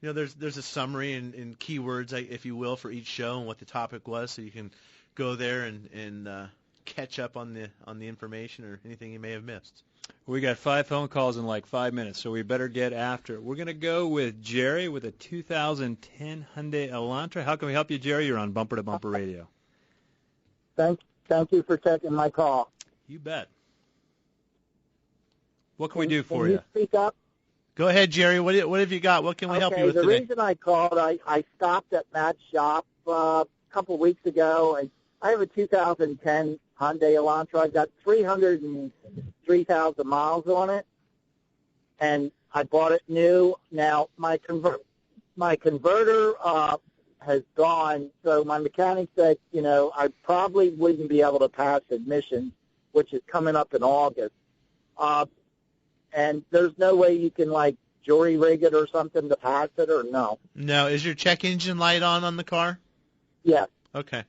there's a summary and keywords, if you will, for each show and what the topic was, so you can go there and catch up on the information or anything you may have missed.
We got 5 phone calls in like 5 minutes, so we better get after it. We're going to go with Jerry with a 2010 Hyundai Elantra. How can we help you, Jerry? You're on Bumper to Bumper Radio.
Thank you for taking my call.
You bet. What can we do for you?
Can you speak up?
Go ahead, Jerry. What have you got? What can we help you with
today?
The
reason I called, I stopped at Matt's shop a couple weeks ago, and I have a 2010 Hyundai Elantra. I got 303,000 miles on it, and I bought it new. Now my converter has gone, so my mechanic said, I probably wouldn't be able to pass admission, which is coming up in August. And there's no way you can jury rig it or something to pass it, or no?
No. Is your check engine light on the car?
Yes.
Okay.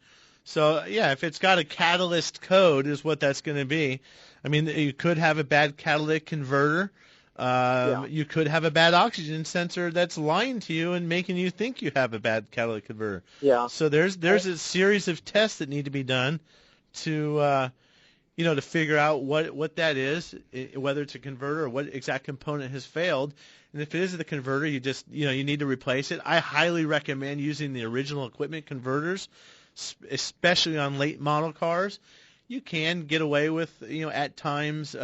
So, yeah, if it's got a catalyst code is what that's going to be. I mean, you could have a bad catalytic converter. You could have a bad oxygen sensor that's lying to you and making you think you have a bad catalytic converter.
Yeah.
So there's a series of tests that need to be done to to figure out what that is, whether it's a converter or what exact component has failed. And if it is the converter, you just you need to replace it. I highly recommend using the original equipment converters, especially on late model cars. You can get away with at times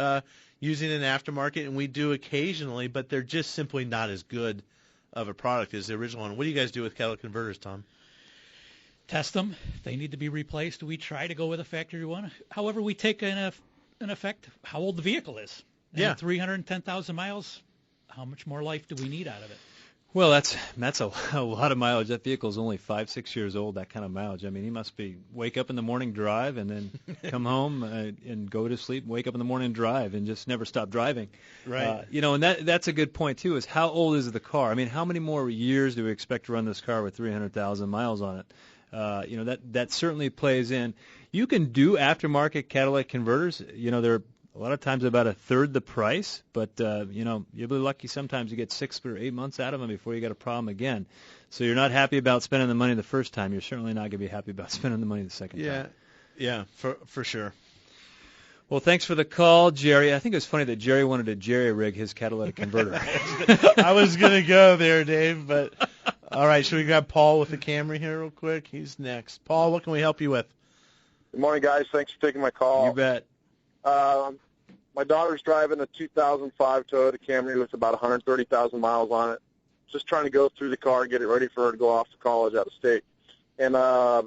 using an aftermarket, and we do occasionally, but they're just simply not as good of a product as the original one. What do you guys do with catalytic converters, Tom?
Test them. They need to be replaced. We try to go with a factory one. However, we take in effect how old the vehicle is. And 310,000 miles, how much more life do we need out of it?
Well, that's a lot of mileage. That vehicle is only 5-6 years old, that kind of mileage. I mean, he must wake up in the morning, drive, and then come home and go to sleep, wake up in the morning, drive, and just never stop driving.
Right.
And that's a good point, too, is how old is the car? I mean, how many more years do we expect to run this car with 300,000 miles on it? That certainly plays in. You can do aftermarket catalytic converters. They're a lot of times about a third the price, but you'll be lucky sometimes you get 6 or 8 months out of them before you got a problem again. So you're not happy about spending the money the first time. You're certainly not going to be happy about spending the money the second time.
Yeah, for sure.
Well, thanks for the call, Jerry. I think it was funny that Jerry wanted to jerry-rig his catalytic converter.
I was going to go there, Dave, but all right, should we grab Paul with the Camry here real quick? He's next. Paul, what can we help you with?
Good morning, guys. Thanks for taking my call.
You bet.
My daughter's driving a 2005 Toyota Camry with about 130,000 miles on it. Just trying to go through the car, get it ready for her to go off to college out of state. And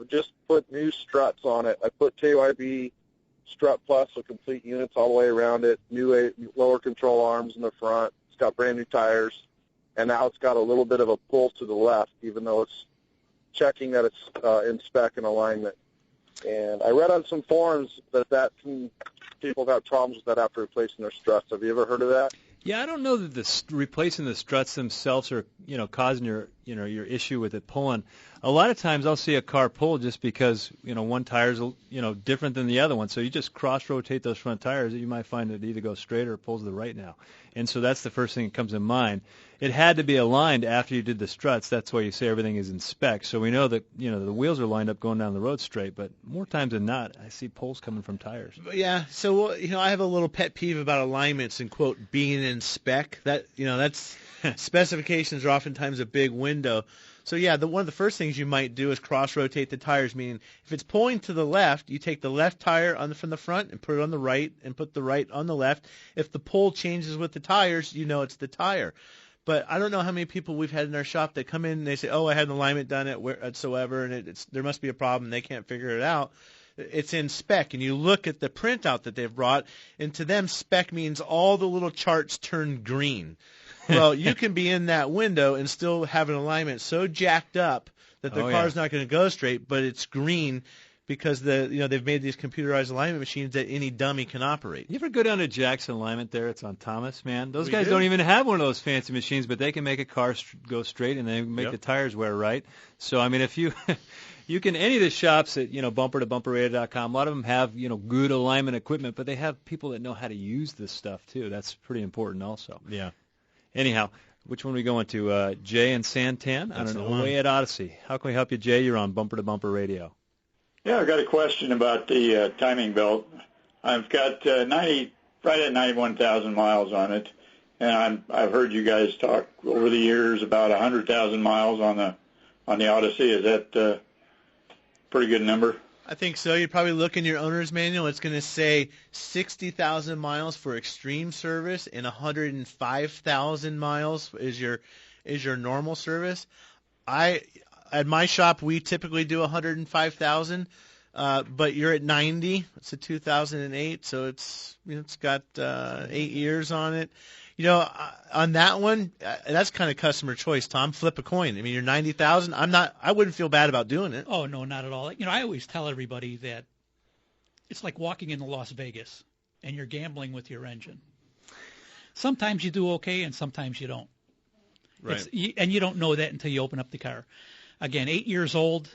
just put new struts on it. I put KYB Strut Plus with complete units all the way around it, new lower control arms in the front. It's got brand new tires. And now it's got a little bit of a pull to the left, even though it's checking that it's in spec and alignment. And I read on some forums that people have had problems with that after replacing their struts. Have you ever heard of that?
Yeah, I don't know that replacing the struts themselves are, causing your issue with it pulling. A lot of times I'll see a car pull just because, one tire's, different than the other one. So you just cross-rotate those front tires, you might find it either goes straight or it pulls to the right now. And so that's the first thing that comes in mind. It had to be aligned after you did the struts. That's why you say everything is in spec. So we know that, the wheels are lined up going down the road straight. But more times than not, I see pulls coming from tires.
Yeah. So, I have a little pet peeve about alignments and, quote, being in spec. That, that's specifications are oftentimes a big window. So, yeah, one of the first things you might do is cross-rotate the tires, meaning if it's pulling to the left, you take the left tire from the front and put it on the right and put the right on the left. If the pull changes with the tires, it's the tire. But I don't know how many people we've had in our shop that come in and they say, I had an alignment done whatsoever, and there must be a problem. They can't figure it out. It's in spec, and you look at the printout that they've brought, and to them spec means all the little charts turn green. Well, you can be in that window and still have an alignment so jacked up that the car's not going to go straight, but it's green because they've made these computerized alignment machines that any dummy can operate.
You ever go down to Jackson Alignment there? It's on Thomas, man. Those guys don't even have one of those fancy machines, but they can make a car go straight and they make the tires wear right. So, I mean, if you you can, any of the shops at, bumper-to-bumper-radio.com, a lot of them have, good alignment equipment, but they have people that know how to use this stuff, too. That's pretty important also.
Yeah.
Anyhow, which one are we going to? Jay and Santan? I don't know. Way at Odyssey. How can we help you, Jay? You're on Bumper to Bumper Radio.
Yeah, I've got a question about the timing belt. I've got right at 91,000 miles on it, and I've heard you guys talk over the years about 100,000 miles on the Odyssey. Is that a pretty good number?
I think so. You probably look in your owner's manual. It's going to say 60,000 miles for extreme service and 105,000 miles is your normal service. At my shop, we typically do 105,000, but you're at 90. It's a 2008, so it's got 8 years on it. On that one, that's kind of customer choice, Tom. Flip a coin. I mean, you're 90,000. I wouldn't feel bad about doing it.
Oh, no, not at all. I always tell everybody that it's like walking into Las Vegas and you're gambling with your engine. Sometimes you do okay and sometimes you don't.
Right.
And you don't know that until you open up the car. Again, 8 years old,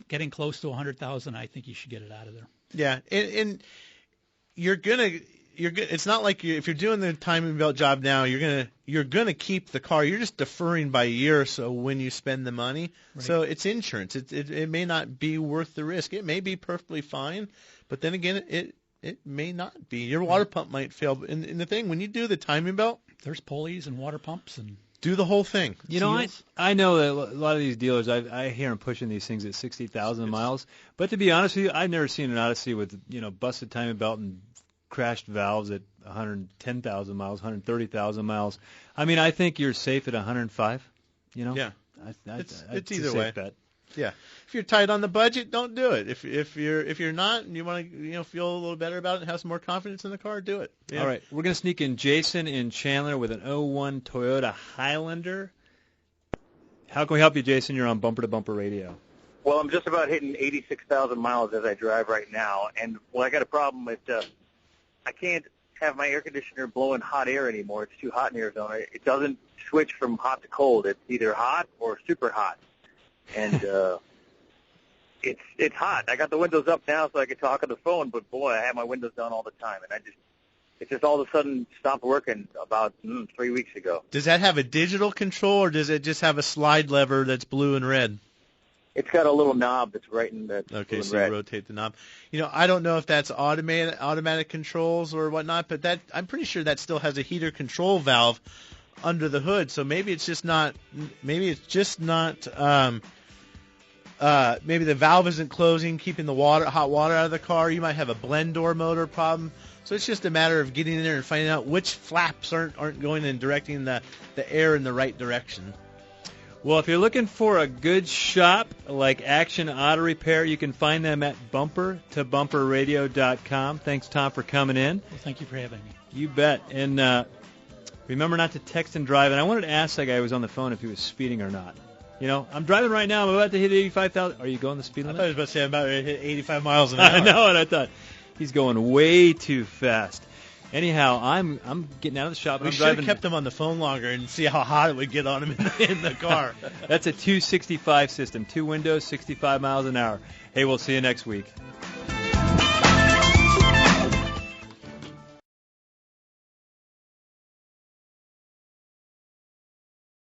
getting close to 100,000, I think you should get it out of there.
Yeah, and it's not like if you're doing the timing belt job now, you're gonna keep the car. You're just deferring by a year or so when you spend the money. Right. So it's insurance. It may not be worth the risk. It may be perfectly fine, but then again, it may not be. Your water pump might fail. And the thing, when you do the timing belt,
there's pulleys and water pumps and
do the whole thing.
You know, I know that a lot of these dealers, I hear them pushing these things at 60,000 miles. But to be honest with you, I've never seen an Odyssey with busted timing belt and crashed valves at 110,000 miles, 130,000 miles. I mean, I think you're safe at 105.
Yeah, it's either way.
Bet.
Yeah, if you're tight on the budget, don't do it. If you're not and you want to feel a little better about it and have some more confidence in the car, do it. Yeah.
All right, we're gonna sneak in Jason in Chandler with an 01 Toyota Highlander. How can we help you, Jason? You're on Bumper to Bumper Radio.
Well, I'm just about hitting 86,000 miles as I drive right now, and I got a problem with I can't have my air conditioner blowing hot air anymore. It's too hot in Arizona. It doesn't switch from hot to cold. It's either hot or super hot. And it's hot. I got the windows up now so I can talk on the phone, but boy, I have my windows down all the time, and it just all of a sudden stopped working about 3 weeks ago.
Does that have a digital control, or does it just have a slide lever that's blue and red?
It's got a little knob that's right in the blue and
so
red.
You rotate the knob. I don't know if that's automatic controls or whatnot, but I'm pretty sure that still has a heater control valve under the hood. So maybe it's just not. Maybe the valve isn't closing, keeping the hot water out of the car. You might have a blend door motor problem. So it's just a matter of getting in there and finding out which flaps aren't going and directing the air in the right direction.
Well, if you're looking for a good shop like Action Auto Repair, you can find them at bumpertobumperradio.com. Thanks, Tom, for coming in.
Well, thank you for having me.
You bet. And remember not to text and drive. And I wanted to ask that guy who was on the phone if he was speeding or not. I'm driving right now. I'm about to hit 85,000. Are you going the speed limit?
I thought I was about to say I'm about to hit 85 miles an hour.
I know, and I thought he's going way too fast. Anyhow, I'm getting out of the shop.
We should have kept him on the phone longer and see how hot it would get on him in the car.
That's a 265 system, 2 windows, 65 miles an hour. Hey, we'll see you next week.